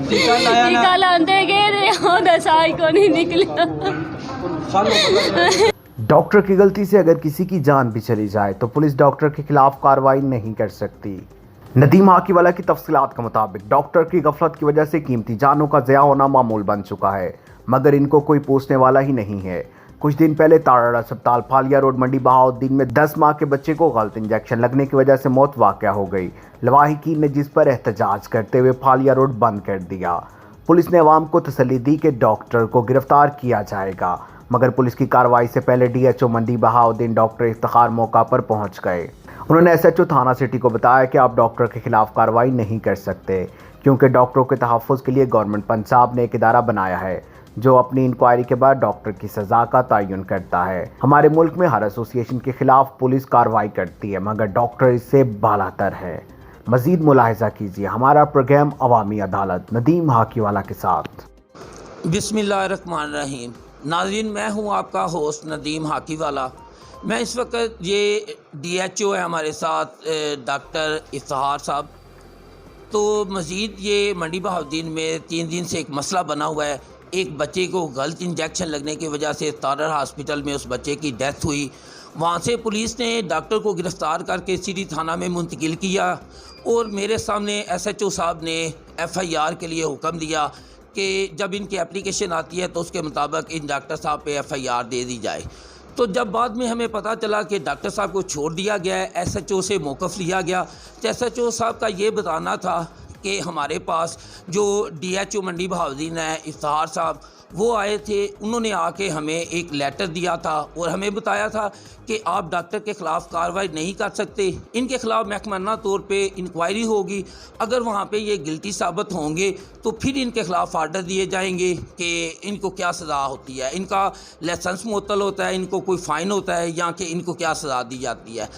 टीका लाते गए दसाई को नहीं निकला। डॉक्टर की गलती से अगर किसी की जान भी चली जाए तो पुलिस डॉक्टर के खिलाफ कार्रवाई नहीं कर सकती। नदीम हाकीवाला की तफसीलात के मुताबिक डॉक्टर की गफलत की वजह से कीमती जानों का ज़या होना मामूल बन चुका है, मगर इनको कोई पूछने वाला ही नहीं है। कुछ दिन पहले ताराड़ अस्पताल फालिया रोड मंडी बहाउद्दीन में 10 माह के बच्चे को गलत इंजेक्शन लगने की वजह से मौत वाक़या हो गई। लवाहिकीन ने जिस पर एहतजाज करते हुए फालिया रोड बंद कर दिया। पुलिस ने अवाम को तसल्ली दी कि डॉक्टर को गिरफ्तार किया जाएगा, मगर पुलिस की कार्रवाई से पहले DHO मंडी बहाउद्दीन डॉक्टर इफ्तिखार मौका पर पहुंच गए। उन्होंने SHO थाना सिटी को बताया कि आप डॉक्टर के खिलाफ कार्रवाई नहीं कर सकते, क्योंकि डॉक्टरों के तहफ़्फ़ुज़ के लिए गवर्नमेंट पंजाब ने एक इदारा बनाया है जो अपनी इंक्वायरी के बाद डॉक्टर की सज़ा का तयन करता है। हमारे मुल्क में हर एसोसिएशन के खिलाफ पुलिस कार्रवाई करती है, मगर डॉक्टर इससे बालातर है। मज़ीद मुलाहिज़ा कीजिए हमारा प्रोग्राम अवामी अदालत नदीम हाकीवाला के साथ। बिस्मिल्लाहिर्रहमानिर्रहीम। नाज़रीन, मैं हूं आपका होस्ट नदीम हाकीवाला। मैं इस वक्त ये DHO है हमारे साथ डॉक्टर इफ्तिखार साहब। तो मज़ीद ये मंडी बहाउद्दीन में 3 दिन से एक मसला बना हुआ है। एक बच्चे को गलत इंजेक्शन लगने की वजह से ताराड़ हॉस्पिटल में उस बच्चे की डेथ हुई। वहाँ से पुलिस ने डॉक्टर को गिरफ़्तार करके सिटी थाना में मुंतकिल किया और मेरे सामने SHO साहब ने FIR के लिए हुक्म दिया कि जब इनकी एप्लीकेशन आती है तो उसके मुताबिक इन डॉक्टर साहब पे FIR दे दी जाए। तो जब बाद में हमें पता चला कि डॉक्टर साहब को छोड़ दिया गया है, SHO से मौक़िफ़ लिया गया, तो SHO साहब का ये बताना था कि हमारे पास जो DHO मंडी बहाउद्दीन है इफ्तिखार साहब, वो आए थे। उन्होंने आके हमें एक लेटर दिया था और हमें बताया था कि आप डॉक्टर के ख़िलाफ़ कार्रवाई नहीं कर सकते, इनके ख़िलाफ़ महकमाना तौर पे इंक्वायरी होगी। अगर वहाँ पे ये गिल्टी साबित होंगे तो फिर इनके ख़िलाफ़ आर्डर दिए जाएंगे कि इनको क्या सज़ा होती है, इनका लाइसेंस मुअत्तल होता है, इनको कोई फ़ाइन होता है या कि इनको क्या सज़ा दी जाती है।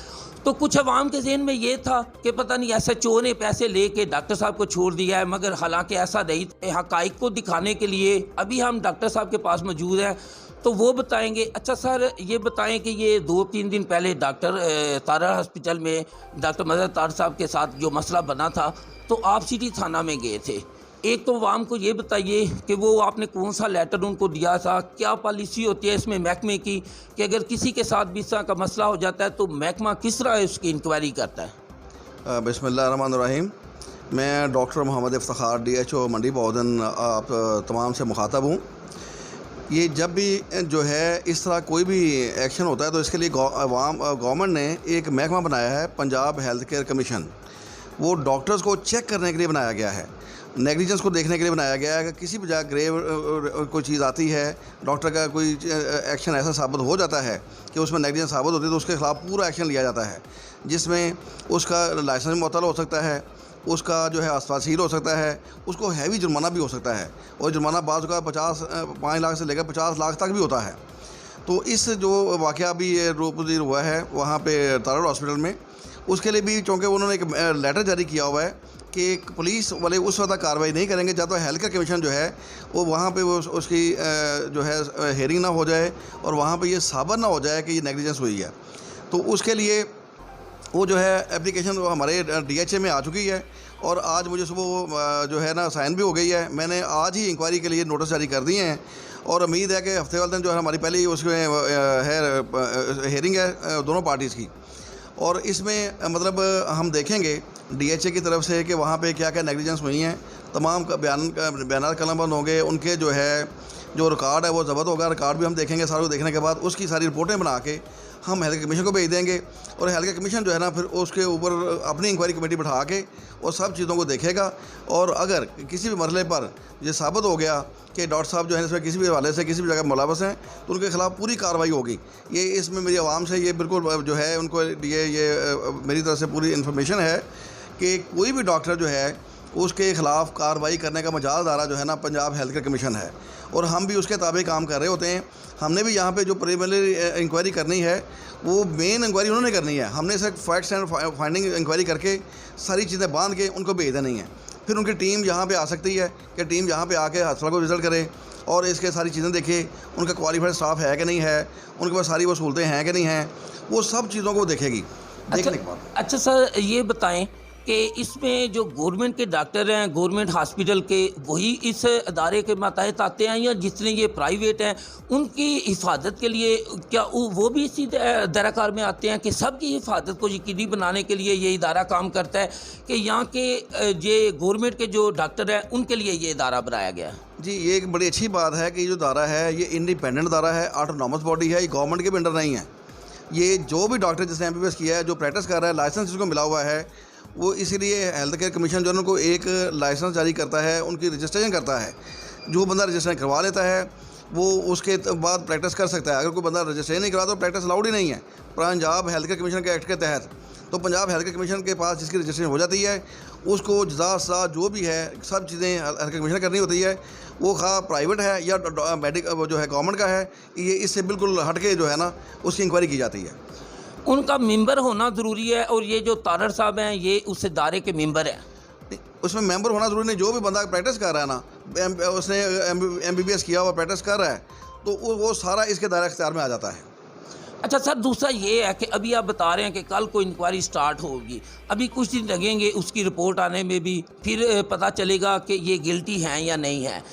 तो कुछ अवाम के ज़हन में ये था कि पता नहीं SHO ने पैसे लेके डॉक्टर साहब को छोड़ दिया है, मगर हालांकि ऐसा नहीं। हक़ाइक़ को दिखाने के लिए अभी हम डॉक्टर साहब के पास मौजूद हैं, तो वो बताएंगे। अच्छा सर, ये बताएं कि ये 2-3 दिन पहले डॉक्टर ताराड़ हॉस्पिटल में डॉक्टर मदर तार साहब के साथ जो मसला बना था, तो आप सिटी थाना में गए थे। एक तो आवाम को ये बताइए कि वो आपने कौन सा लेटर उनको दिया था, क्या पॉलिसी होती है इसमें महकमे की कि अगर किसी के साथ भी इस तरह का मसला हो जाता है तो महकमा किस तरह उसकी इंक्वायरी करता है। बिस्मिल्लाहिर्रहमानिर्रहीम। मैं डॉक्टर मोहम्मद इफ्तिखार DHO मंडी बहाउद्दीन आप तमाम से मुखातब हूँ। ये जब भी जो है इस तरह कोई भी एक्शन होता है तो इसके लिए गवर्नमेंट ने एक महकमा बनाया है, पंजाब हेल्थ केयर कमीशन। वो डॉक्टर्स को चेक करने के लिए बनाया गया है, नेग्लिजेंस को देखने के लिए बनाया गया है। कि किसी भी जगह ग्रेव कोई चीज़ आती है, डॉक्टर का कोई एक्शन ऐसा साबित हो जाता है कि उसमें नेग्लिजेंस साबित होती है, तो उसके खिलाफ पूरा एक्शन लिया जाता है, जिसमें उसका लाइसेंस मुअत्तल हो सकता है, उसका जो है अस्वासील हो सकता है, उसको हैवी जुर्माना भी हो सकता है। और जुर्माना बाज़ का 5 लाख से लेकर 50 लाख तक भी होता है। तो इस जो वाक़या अभी ये रूपजीर हुआ है वहाँ पे ताराड़ हॉस्पिटल में, उसके लिए भी चूँकि उन्होंने एक लेटर जारी किया हुआ है कि पुलिस वाले उस वक्त कार्रवाई नहीं करेंगे जब तक हेल्थ केयर कमीशन जो है वो वहाँ पे वो उसकी जो है हेयरिंग ना हो जाए और वहाँ पे ये साबित ना हो जाए कि ये नेग्लिजेंस हुई है। तो उसके लिए वो जो है एप्लीकेशन वो हमारे DHA में आ चुकी है और आज मुझे सुबह जो है ना साइन भी हो गई है। मैंने आज ही इंक्वायरी के लिए नोटिस जारी कर दिए हैं और उम्मीद है कि हफ्ते वाले दिन जो है हमारी पहली उसमें है हेयरिंग है दोनों पार्टीज़ की। और इसमें मतलब हम देखेंगे DHA की तरफ से कि वहाँ पे क्या क्या नेग्लिजेंस हुई हैं। तमाम बयान कलमबंद होंगे, उनके जो है जो रिकॉर्ड है वो ज़ब्त होगा। रिकॉर्ड भी हम देखेंगे, सारे को देखने के बाद उसकी सारी रिपोर्टें बना के हम हेल्थ कमीशन को भेज देंगे और हेल्थ केयर कमीशन जो है ना फिर उसके ऊपर अपनी इंक्वायरी कमेटी बिठा के और सब चीज़ों को देखेगा। और अगर किसी भी मसले पर ये साबित हो गया कि डॉक्टर साहब जो है इसमें किसी भी हवाले से किसी भी जगह मुलव्वस हैं तो उनके खिलाफ पूरी कार्रवाई होगी। ये इसमें मेरी आवाम से ये बिल्कुल जो है उनको ये मेरी तरफ से पूरी इन्फॉर्मेशन है कि कोई भी डॉक्टर जो है उसके ख़िलाफ़ कार्रवाई करने का मजाल दारा जो है ना पंजाब हेल्थ केयर कमीशन है और हम भी उसके ताबे काम कर रहे होते हैं। हमने भी यहाँ पे जो प्रिलिमिनरी इंक्वायरी करनी है वो मेन इंक्वायरी उन्होंने करनी है। हमने सिर्फ फैक्ट्स एंड फाइंडिंग इंक्वायरी करके सारी चीज़ें बांध के उनको भेज देनी है। फिर उनकी टीम यहाँ पे आ सकती है कि टीम यहाँ पे आके अस्पताल को विजिट करे और इसके सारी चीज़ें देखे, उनका क्वालिफाइड स्टाफ है कि नहीं है, उनके पास सारी वो सहूलतें हैं कि नहीं हैं, वो सब चीज़ों को देखेगी देखने के बाद। अच्छा सर, ये बताएं कि इसमें जो गवर्नमेंट के डॉक्टर हैं, गवर्नमेंट हॉस्पिटल के, वही इस अदारे के मातहत आते हैं, या जितने ये प्राइवेट हैं उनकी हिफाजत के लिए क्या वो भी इसी दायराकार में आते हैं कि सबकी हिफाजत को यकीनी बनाने के लिए ये इदारा काम करता है, कि यहाँ के ये गवर्नमेंट के जो डॉक्टर हैं उनके लिए ये इदारा बनाया गया है? जी, ये एक बड़ी अच्छी बात है कि ये जो दारा है ये इंडिपेंडेंट दारा है, ऑटोनॉमस बॉडी है, ये गवर्नमेंट के भी अंडर नहीं है। ये जो भी डॉक्टर जिसने MBBS किया है, जो प्रैक्टिस कर रहा है, लाइसेंस जिसको मिला हुआ है, वो इसीलिए हेल्थ केयर कमीशन जो है उनको एक लाइसेंस जारी करता है, उनकी रजिस्ट्रेशन करता है। जो बंदा रजिस्ट्रेशन करवा लेता है वो उसके बाद प्रैक्टिस कर सकता है। अगर कोई बंदा रजिस्ट्रेशन नहीं करा तो प्रैक्टिस अलाउड ही नहीं है पंजाब हेल्थ केयर कमीशन के एक्ट के तहत। तो पंजाब हेल्थ केयर कमीशन के पास जिसकी रजिस्ट्रेशन हो जाती है उसको जजा सजा जो भी है सब चीज़ें हेल्थ केयर कमीशन करनी होती है। वो खा प्राइवेट है या मेडिकल जो है गवर्नमेंट का है, ये इससे बिल्कुल हट के जो है ना उसकी इंक्वायरी की जाती है। उनका मेंबर होना ज़रूरी है, और ये जो तारड़ साहब हैं ये उस इदारे के मेंबर हैं। उसमें मेंबर होना ज़रूरी नहीं। जो भी बंदा प्रैक्टिस कर रहा है ना, उसने MBBS किया हुआ प्रैक्टिस कर रहा है, तो वो सारा इसके दायरा इख्तियार में आ जाता है। अच्छा सर, दूसरा ये है कि अभी आप बता रहे हैं कि कल को इंक्वायरी स्टार्ट होगी, अभी कुछ दिन लगेंगे उसकी रिपोर्ट आने में भी, फिर पता चलेगा कि ये गिल्टी हैं या नहीं है।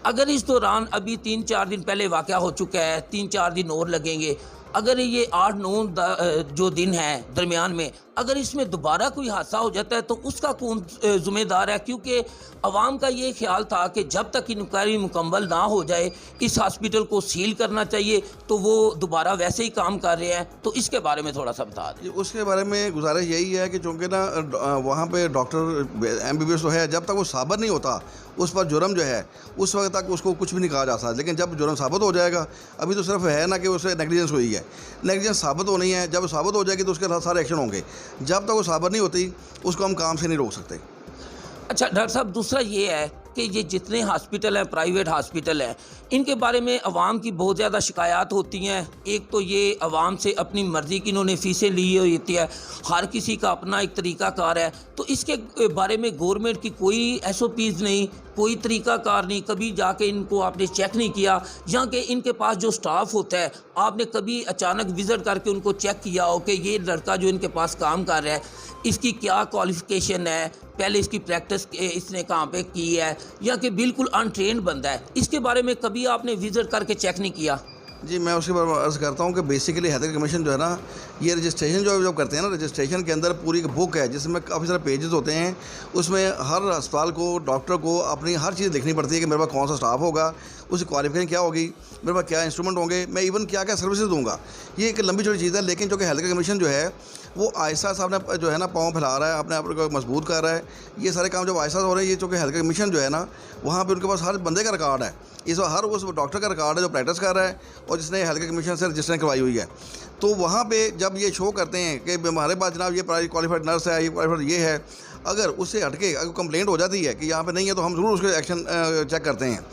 अगर इस दौरान अभी 3-4 दिन पहले वाक़या हो चुका है, 3-4 दिन और लगेंगे, अगर ये 8-9 जो दिन है दरमियान में, अगर इसमें दोबारा कोई हादसा हो जाता है तो उसका कौन ज़िम्मेदार है? क्योंकि अवाम का ये ख्याल था कि जब तक इंक्वायरी मुकम्मल ना हो जाए इस हॉस्पिटल को सील करना चाहिए, तो वो दोबारा वैसे ही काम कर रहे हैं। तो इसके बारे में थोड़ा सा बता दें। उसके बारे में गुजारिश यही है कि चूँकि ना वहाँ पे डॉक्टर MBBS तो है, जब तक वो साबित नहीं होता उस पर जुर्म जो है उस वक्त तक उसको कुछ भी नहीं कहा जा सकता। लेकिन जब जुर्म साबित हो जाएगा, अभी तो सिर्फ है ना कि उसे नेग्लिजेंस हुई है, नेग्लिजेंस साबित होनी है। जब साबित हो जाएगी तो उसके साथ सारे एक्शन होंगे। जब तक वो साबित नहीं होती उसको हम काम से नहीं रोक सकते। अच्छा डॉक्टर साहब, दूसरा ये है कि ये जितने हॉस्पिटल हैं, प्राइवेट हॉस्पिटल हैं, इनके बारे में अवाम की बहुत ज़्यादा शिकायत होती हैं। एक तो ये अवाम से अपनी मर्ज़ी की इन्होंने फ़ीसें ली होती है, हर किसी का अपना एक तरीक़ाकार है। तो इसके बारे में गवर्नमेंट की कोई SOPs नहीं, कोई तरीक़ाकार नहीं, कभी जाके इनको आपने चेक नहीं किया, या कि इनके पास जो स्टाफ होता है आपने कभी अचानक विज़िट करके उनको चेक किया हो कि ये लड़का जो इनके पास काम कर रहा है इसकी क्या क्वालिफ़िकेशन है, पहले इसकी प्रैक्टिस इसने कहाँ पे की है, या कि बिल्कुल अनट्रेंड बंदा है? इसके बारे में कभी आपने विज़िट करके चेक नहीं किया? जी, मैं उसके बारे में अर्ज़ करता हूँ कि बेसिकली हेल्थ केयर कमीशन जो है ना, ये रजिस्ट्रेशन जो करते हैं ना, रजिस्ट्रेशन के अंदर पूरी एक बुक है जिसमें काफ़ी सारे पेजेस होते हैं। उसमें हर अस्पताल को, डॉक्टर को अपनी हर चीज़ लिखनी पड़ती है कि मेरे पास कौन सा स्टाफ होगा, उसकी क्वालिफिकेशन क्या होगी, मेरे पास क्या इंस्ट्रूमेंट होंगे, मैं इवन क्या क्या सर्विसेज दूँगा। ये एक लंबी छोटी चीज़ है। लेकिन जो कि हेल्थ केयर कमीशन जो है वो आहिस्ता साहब ने जो है ना पाँव फैला रहा है, अपने आप को मजबूत कर रहा है। ये सारे काम जब आहिस्ता हो रहे हैं, ये चूँकि हेल्थ केयर कमीशन जो है ना, वहाँ पे उनके पास हर बंदे का रिकॉर्ड है, इस हर उस डॉक्टर का रिकॉर्ड है जो प्रैक्टिस कर रहा है और जिसने हेल्थ केयर कमीशन से रजिस्ट्रेशन करवाई हुई है। तो वहाँ पे जब ये शो करते हैं कि हमारे पास जनाब ये क्वालिफाइड नर्स है, ये क्वालिफाइड ये है, अगर उससे हटके अगर कंप्लेंट हो जाती है कि यहाँ पे नहीं है तो हम ज़रूर उसके एक्शन चेक करते हैं।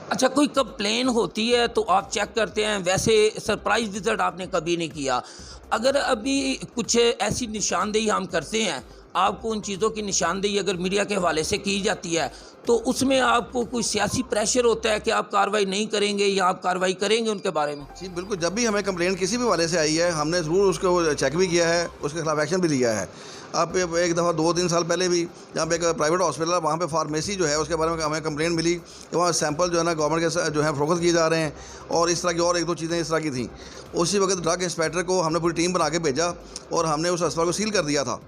अच्छा, कोई कंप्लेन होती है तो आप चेक करते हैं, वैसे सरप्राइज विजिट आपने कभी नहीं किया? अगर अभी कुछ ऐसी निशानदेही हम करते हैं, आपको उन चीज़ों की निशानदेही अगर मीडिया के हवाले से की जाती है तो उसमें आपको कोई सियासी प्रेशर होता है कि आप कार्रवाई नहीं करेंगे या आप कार्रवाई करेंगे उनके बारे में? जी बिल्कुल, जब भी हमें कंप्लेंट किसी भी वाले से आई है हमने ज़रूर उसको चेक भी किया है, उसके खिलाफ एक्शन भी लिया है। आप एक दफ़ा 2-3 साल पहले भी यहाँ पे एक प्राइवेट हॉस्पिटल है, वहाँ पे फार्मेसी जो है उसके बारे में हमें कंप्लेंट मिली कि वहाँ सैंपल जो है ना गवर्नमेंट के जो है फोकस किए जा रहे हैं और इस तरह की और 1-2 चीज़ें इस तरह की थी। उसी वक्त ड्रग इंस्पेक्टर को हमने पूरी टीम बना के भेजा और हमने उस अस्पताल को सील कर दिया था।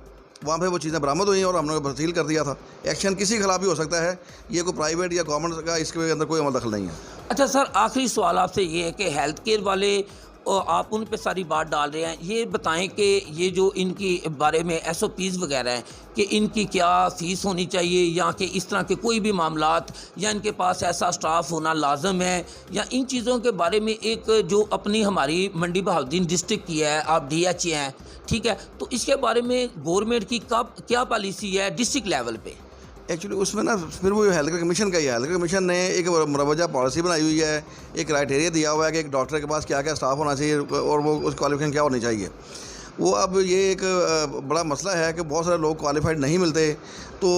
वहाँ पे वो चीज़ें बरामद हुई और हमने सील कर दिया था। एक्शन किसी के खिलाफ भी हो सकता है, ये कोई प्राइवेट या गवर्नमेंट का इसके अंदर कोई अमल दखल नहीं है। अच्छा सर, आखिरी सवाल आपसे ये है कि हेल्थ केयर वाले आप उन पे सारी बात डाल रहे हैं, ये बताएं कि ये जो इनकी बारे में SOPs वगैरह हैं कि इनकी क्या फ़ीस होनी चाहिए या कि इस तरह के कोई भी मामलात या इनके पास ऐसा स्टाफ होना लाजम है, या इन चीज़ों के बारे में एक जो अपनी हमारी मंडी बहाउद्दीन डिस्ट्रिक्ट की है, आप DH हैं, ठीक है, तो इसके बारे में गवर्नमेंट की कब क्या पॉलिसी है डिस्ट्रिक्ट लेवल पे? एक्चुअली उसमें ना फिर वो हेल्थ केयर कमीशन का ही है। हेल्थ केयर कमीशन ने एक मुरवजा पॉलिसी बनाई हुई है, एक क्राइटेरिया दिया हुआ है कि एक डॉक्टर के पास क्या क्या स्टाफ होना चाहिए और वो उस क्वालिफिकेशन क्या होनी चाहिए। वो अब ये एक बड़ा मसला है कि बहुत सारे लोग क्वालिफाइड नहीं मिलते, तो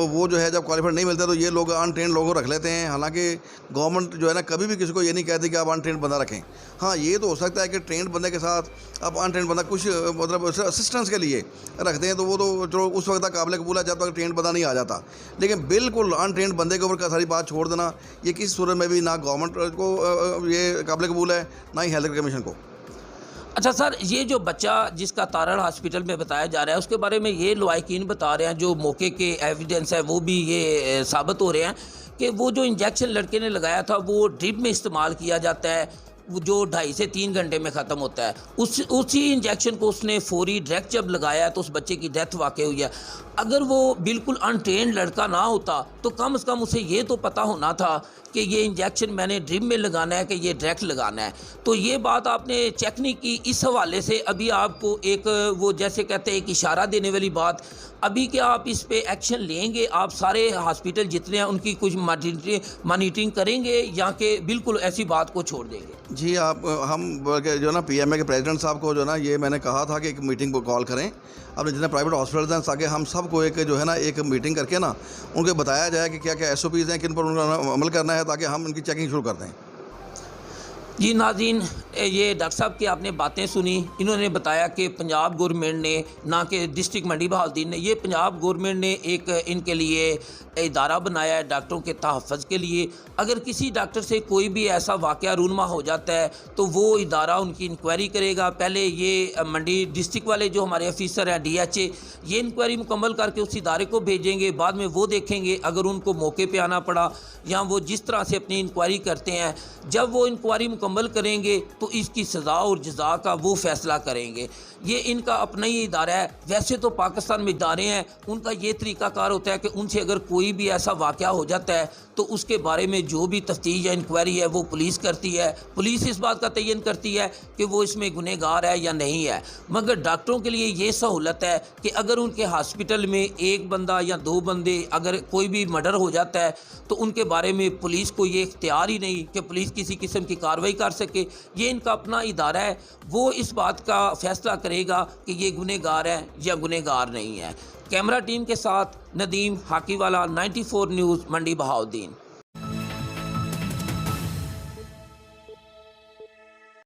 वो जो है जब क्वालिफाइड नहीं मिलते तो ये लोग अनट्रेंड लोगों को रख लेते हैं। हालांकि गवर्नमेंट जो है ना कभी भी किसी को ये नहीं कहती कि आप अनट्रेंड बंदा रखें। हाँ, ये तो हो सकता है कि ट्रेंड बंदे के साथ आप अनट्रेंड बंदा कुछ मतलब असिस्टेंस के लिए रखते हैं, तो वो तो चलो उस वक्त तक काबिल कबूल है जब तक ट्रेंड बंदा नहीं आ जाता। लेकिन बिल्कुल अनट्रेंड बंदे के ऊपर का सारी बात छोड़ देना, ये किसी सूरत में भी ना गवर्नमेंट को ये काबिल कबूल है, ना ही हेल्थ कमीशन को। अच्छा सर, ये जो बच्चा जिसका तारण हॉस्पिटल में बताया जा रहा है उसके बारे में ये लवाकिन बता रहे हैं, जो मौके के एविडेंस है वो भी ये साबित हो रहे हैं कि वो जो इंजेक्शन लड़के ने लगाया था वो ड्रिप में इस्तेमाल किया जाता है, वो जो 2.5 से 3 घंटे में ख़त्म होता है। उसी इंजेक्शन को उसने फौरी डायरेक्ट जब लगाया तो उस बच्चे की डेथ वाक़ हुई है। अगर वो बिल्कुल अनट्रेंड लड़का ना होता तो कम से कम उसे ये तो पता होना था कि ये इंजेक्शन मैंने ड्रिप में लगाना है कि ये डायरेक्ट लगाना है। तो ये बात आपने चेक नहीं की। इस हवाले से अभी आपको एक वो जैसे कहते हैं एक इशारा देने वाली बात, अभी क्या आप इस पे एक्शन लेंगे? आप सारे हॉस्पिटल जितने हैं उनकी कुछ मॉनिटरिंग करेंगे या कि बिल्कुल ऐसी बात को छोड़ देंगे? जी, हम जो ना पीएमए के प्रेसिडेंट साहब को जो ना ये मैंने कहा था कि एक मीटिंग को कॉल करें अपने जितने प्राइवेट हॉस्पिटल्स हैं, ताकि हम सबको एक जो है ना एक मीटिंग करके ना उनको बताया जाए कि क्या क्या एसओपीज़ हैं, किन पर उनका अमल करना है, ताकि हम उनकी चेकिंग शुरू कर दें। जी नाज़रीन, ये डॉक्टर साहब की आपने बातें सुनी। इन्होंने बताया कि पंजाब गवर्नमेंट ने, ना कि डिस्ट्रिक्ट मंडी बहाउद्दीन ने, ये पंजाब गवर्नमेंट ने एक इनके लिए इदारा बनाया है डॉक्टरों के तहफ़्फ़ुज़ के लिए। अगर किसी डॉक्टर से कोई भी ऐसा वाक़या रूनमा हो जाता है तो वो इदारा उनकी इंक्वायरी करेगा। पहले ये मंडी डिस्ट्रिक्ट वाले जो हमारे ऑफिसर हैं DHA, ये इंक्वायरी मुकम्मल करके उस इदारे को भेजेंगे। बाद में वो देखेंगे अगर उनको मौके पे आना पड़ा या वो जिस तरह से अपनी इंक्वायरी करते हैं, जब वो इंक्वायरी मुकम्मल करेंगे तो इसकी सज़ा और जज़ा का वो फ़ैसला करेंगे। ये इनका अपना ही इदारा है। वैसे तो पाकिस्तान में इदारे हैं, उनका ये तरीक़ाकार होता है कि उनसे अगर कोई भी ऐसा वाक़या हो जाता है तो उसके बारे में जो भी तफ्तीश या इंक्वायरी है वो पुलिस करती है। पुलिस इस बात का तयन करती है कि वो इसमें गुनहगार है या नहीं है। मगर डॉक्टरों के लिए ये सहूलत है कि अगर उनके हॉस्पिटल में एक बंदा या 2 बंदे अगर कोई भी मर्डर हो जाता है तो उनके बारे में पुलिस को ये इख्तियार ही नहीं कि पुलिस किसी किस्म की कार्रवाई कर सके। ये इनका अपना इदारा है, वो इस बात का फ़ैसला करेगा कि ये गुनहगार है या गुनहगार नहीं है। कैमरा टीम के साथ नदीम हाकीवाला, 94 न्यूज़, मंडी बहाउद्दीन।